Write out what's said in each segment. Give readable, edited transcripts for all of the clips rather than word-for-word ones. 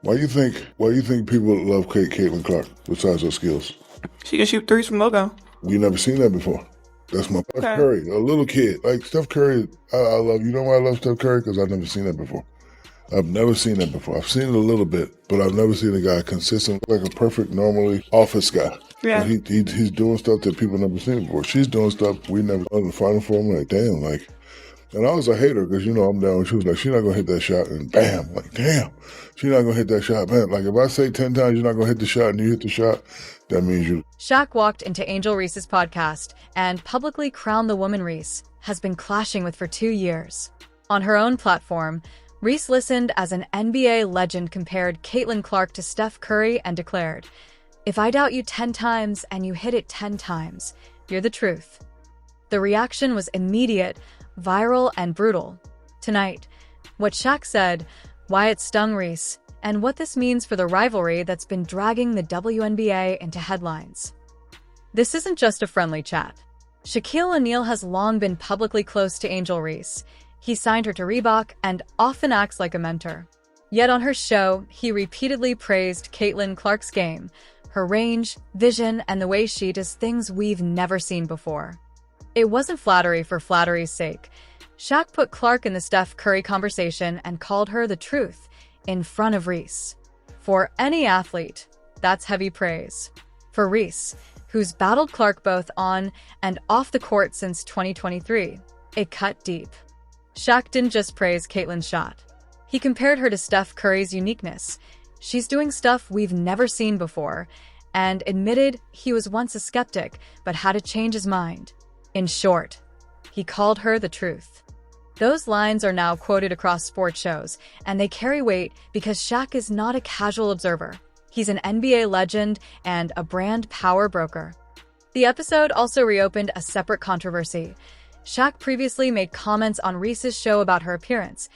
Why you think people love Caitlin Clark besides her skills? She can shoot threes from logo. We never seen that before. That's my Okay. Steph Curry, a little kid. Like Steph Curry, I love. You know why I love Steph Curry? Because I've never seen that before. I've never seen that before. I've seen it a little bit, but I've never seen a guy consistent, like a perfect, normally office guy. Yeah. But he's doing stuff that people never seen before. She's doing stuff we never done in the Final Four. I'm like, damn, like. And I was a hater because, you know, I'm down. She was like, she's not going to hit that shot. And bam, like, damn, she's not going to hit that shot. Man, like, if I say 10 times you're not going to hit the shot and you hit the shot, that means you. Shaq walked into Angel Reese's podcast and publicly crowned the woman Reese has been clashing with for 2 years. On her own platform, Reese listened as an NBA legend compared Caitlin Clark to Steph Curry and declared, "If I doubt you 10 times and you hit it 10 times, you're the truth." The reaction was immediate, viral, and brutal. Tonight, what Shaq said, why it stung Reese, and what this means for the rivalry that's been dragging the WNBA into headlines. This isn't just a friendly chat. Shaquille O'Neal has long been publicly close to Angel Reese. He signed her to Reebok and often acts like a mentor. Yet on her show, he repeatedly praised Caitlin Clark's game, her range, vision, and the way she does things we've never seen before. It wasn't flattery for flattery's sake. Shaq put Clark in the Steph Curry conversation and called her the truth in front of Reese. For any athlete, that's heavy praise. For Reese, who's battled Clark both on and off the court since 2023, it cut deep. Shaq didn't just praise Caitlin's shot. He compared her to Steph Curry's uniqueness. She's doing stuff we've never seen before, and admitted he was once a skeptic but had to change his mind. In short, he called her the truth. Those lines are now quoted across sports shows, and they carry weight because Shaq is not a casual observer. He's an NBA legend and a brand power broker. The episode also reopened a separate controversy. Shaq previously made comments on Reese's show about her appearance,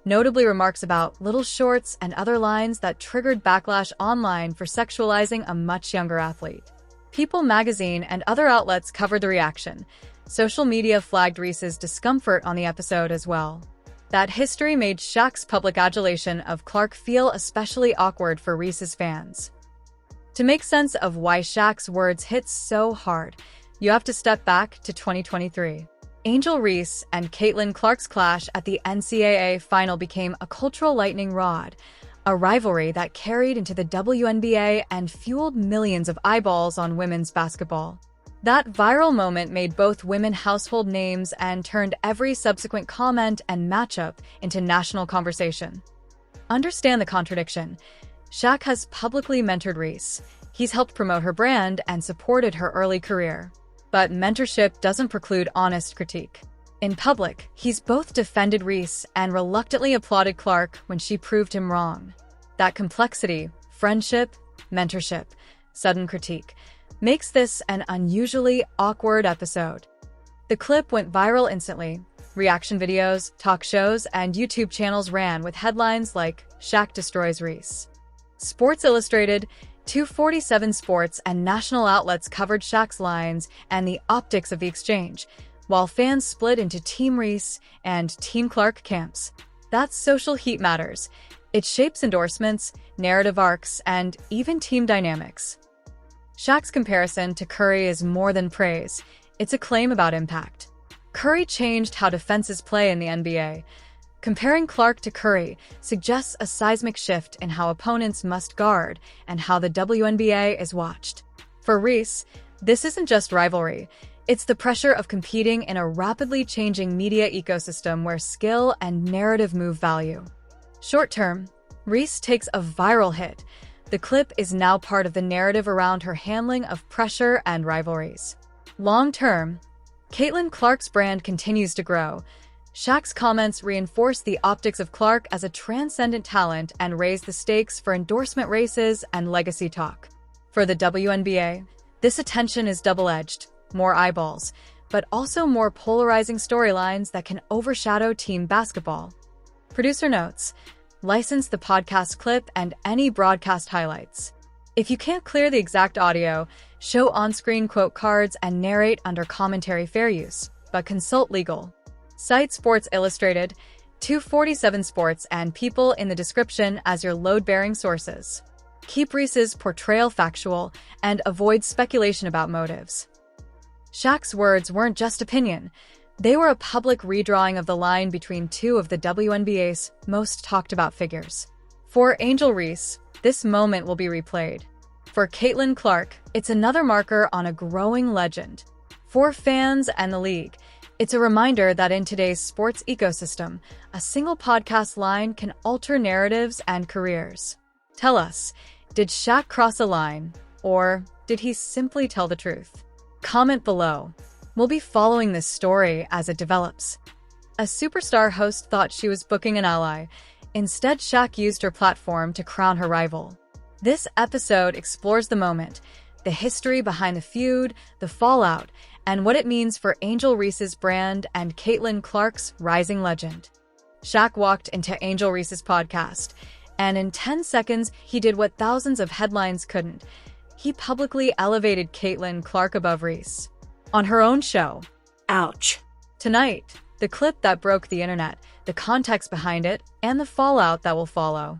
notably remarks about little shorts and other lines that triggered backlash online for sexualizing a much younger athlete. People magazine and other outlets covered the reaction. Social media flagged Reese's discomfort on the episode as well. That history made Shaq's public adulation of Clark feel especially awkward for Reese's fans. To make sense of why Shaq's words hit so hard, you have to step back to 2023. Angel Reese and Caitlin Clark's clash at the NCAA final became a cultural lightning rod, a rivalry that carried into the WNBA and fueled millions of eyeballs on women's basketball. That viral moment made both women household names and turned every subsequent comment and matchup into national conversation. Understand the contradiction. Shaq has publicly mentored Reese. He's helped promote her brand and supported her early career. But mentorship doesn't preclude honest critique. In public, he's both defended Reese and reluctantly applauded Clark when she proved him wrong. That complexity, friendship, mentorship, sudden critique, makes this an unusually awkward episode. The clip went viral instantly. Reaction videos, talk shows, and YouTube channels ran with headlines like "Shaq Destroys Reese." Sports Illustrated, 247 Sports, and national outlets covered Shaq's lines and the optics of the exchange, while fans split into Team Reese and Team Clark camps. That's social heat matters. It shapes endorsements, narrative arcs, and even team dynamics. Shaq's comparison to Curry is more than praise. It's a claim about impact. Curry changed how defenses play in the NBA. Comparing Clark to Curry suggests a seismic shift in how opponents must guard and how the WNBA is watched. For Reese, this isn't just rivalry. It's the pressure of competing in a rapidly changing media ecosystem where skill and narrative move value. Short term, Reese takes a viral hit. The clip is now part of the narrative around her handling of pressure and rivalries. Long term, Caitlin Clark's brand continues to grow. Shaq's comments reinforce the optics of Clark as a transcendent talent and raise the stakes for endorsement races and legacy talk. For the WNBA, this attention is double-edged, more eyeballs, but also more polarizing storylines that can overshadow team basketball. Producer notes: license the podcast clip and any broadcast highlights. If you can't clear the exact audio, show on-screen quote cards and narrate under commentary fair use, but consult legal. Cite Sports Illustrated. 247 sports and people in the description as your load-bearing sources. Keep Reese's portrayal factual and avoid speculation about motives. Shaq's words weren't just opinion. They were a public redrawing of the line between two of the WNBA's most talked-about figures. For Angel Reese, this moment will be replayed. For Caitlin Clark, it's another marker on a growing legend. For fans and the league, it's a reminder that in today's sports ecosystem, a single podcast line can alter narratives and careers. Tell us, did Shaq cross a line, or did he simply tell the truth? Comment below. We'll be following this story as it develops. A superstar host thought she was booking an ally. Instead, Shaq used her platform to crown her rival. This episode explores the moment, the history behind the feud, the fallout, and what it means for Angel Reese's brand and Caitlin Clark's rising legend. Shaq walked into Angel Reese's podcast, and in 10 seconds, he did what thousands of headlines couldn't. He publicly elevated Caitlin Clark above Reese. On her own show. Ouch. Tonight, the clip that broke the internet, the context behind it, and the fallout that will follow.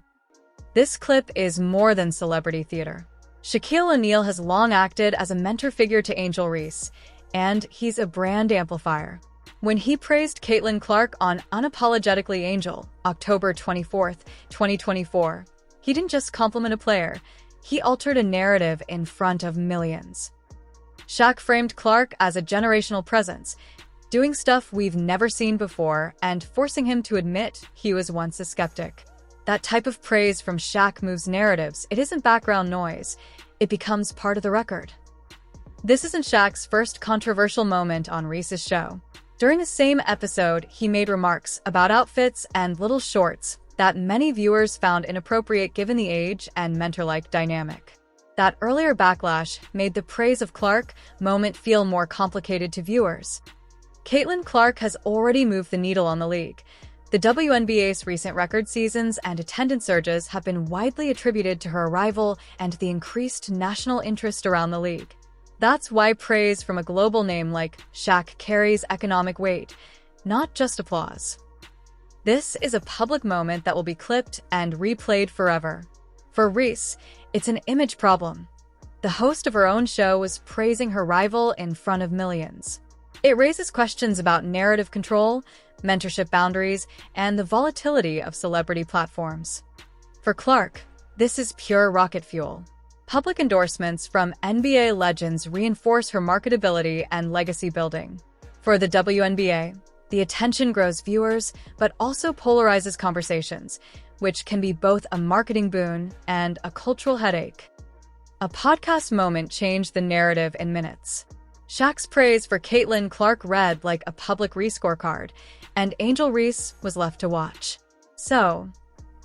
This clip is more than celebrity theater. Shaquille O'Neal has long acted as a mentor figure to Angel Reese, and he's a brand amplifier. When he praised Caitlin Clark on Unapologetically Angel, October 24, 2024, he didn't just compliment a player, he altered a narrative in front of millions. Shaq framed Clark as a generational presence, doing stuff we've never seen before and forcing him to admit he was once a skeptic. That type of praise from Shaq moves narratives. It isn't background noise. It becomes part of the record. This isn't Shaq's first controversial moment on Reese's show. During the same episode, he made remarks about outfits and little shorts that many viewers found inappropriate given the age and mentor-like dynamic. That earlier backlash made the praise of Clark moment feel more complicated to viewers. Caitlin Clark has already moved the needle on the league. The WNBA's recent record seasons and attendance surges have been widely attributed to her arrival and the increased national interest around the league. That's why praise from a global name like Shaq carries economic weight, not just applause. This is a public moment that will be clipped and replayed forever. For Reese, it's an image problem. The host of her own show was praising her rival in front of millions. It raises questions about narrative control, mentorship boundaries, and the volatility of celebrity platforms. For Clark, this is pure rocket fuel. Public endorsements from NBA legends reinforce her marketability and legacy building. For the WNBA, the attention grows viewers, but also polarizes conversations, which can be both a marketing boon and a cultural headache. A podcast moment changed the narrative in minutes. Shaq's praise for Caitlin Clark read like a public rescorecard, and Angel Reese was left to watch. So,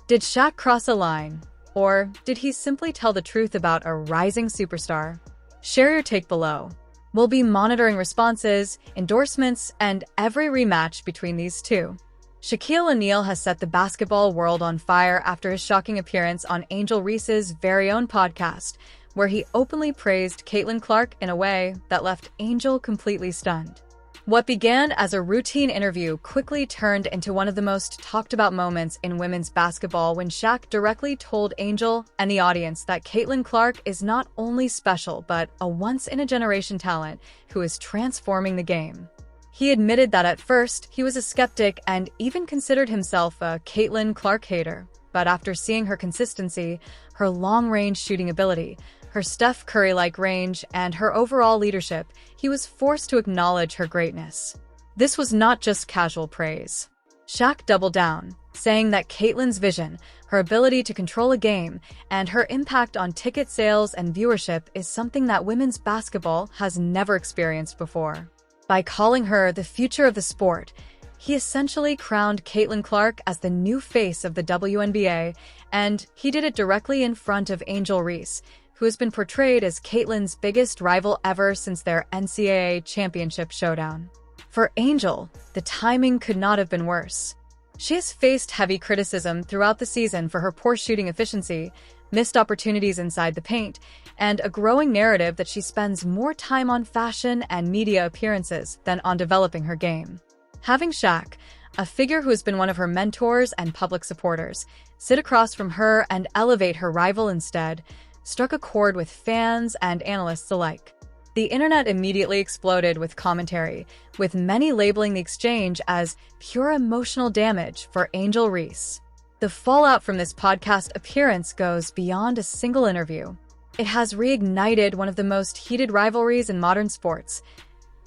did Shaq cross a line, or did he simply tell the truth about a rising superstar? Share your take below. We'll be monitoring responses, endorsements, and every rematch between these two. Shaquille O'Neal has set the basketball world on fire after his shocking appearance on Angel Reese's very own podcast, where he openly praised Caitlin Clark in a way that left Angel completely stunned. What began as a routine interview quickly turned into one of the most talked-about moments in women's basketball when Shaq directly told Angel and the audience that Caitlin Clark is not only special but a once-in-a-generation talent who is transforming the game. He admitted that at first he was a skeptic and even considered himself a Caitlin Clark hater, but after seeing her consistency, her long-range shooting ability, her Steph Curry-like range, and her overall leadership, he was forced to acknowledge her greatness. This was not just casual praise. Shaq doubled down, saying that Caitlin's vision, her ability to control a game, and her impact on ticket sales and viewership is something that women's basketball has never experienced before. By calling her the future of the sport, he essentially crowned Caitlin Clark as the new face of the WNBA, and he did it directly in front of Angel Reese, who has been portrayed as Caitlin's biggest rival ever since their NCAA championship showdown. For Angel, the timing could not have been worse. She has faced heavy criticism throughout the season for her poor shooting efficiency, missed opportunities inside the paint, and a growing narrative that she spends more time on fashion and media appearances than on developing her game. Having Shaq, a figure who has been one of her mentors and public supporters, sit across from her and elevate her rival instead, struck a chord with fans and analysts alike. The internet immediately exploded with commentary, with many labeling the exchange as pure emotional damage for Angel Reese. The fallout from this podcast appearance goes beyond a single interview. It has reignited one of the most heated rivalries in modern sports,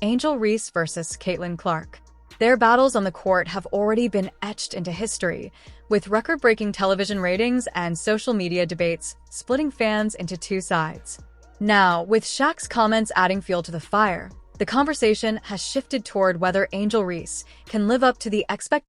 Angel Reese versus Caitlin Clark. Their battles on the court have already been etched into history, with record-breaking television ratings and social media debates splitting fans into two sides. Now, with Shaq's comments adding fuel to the fire, the conversation has shifted toward whether Angel Reese can live up to the expectations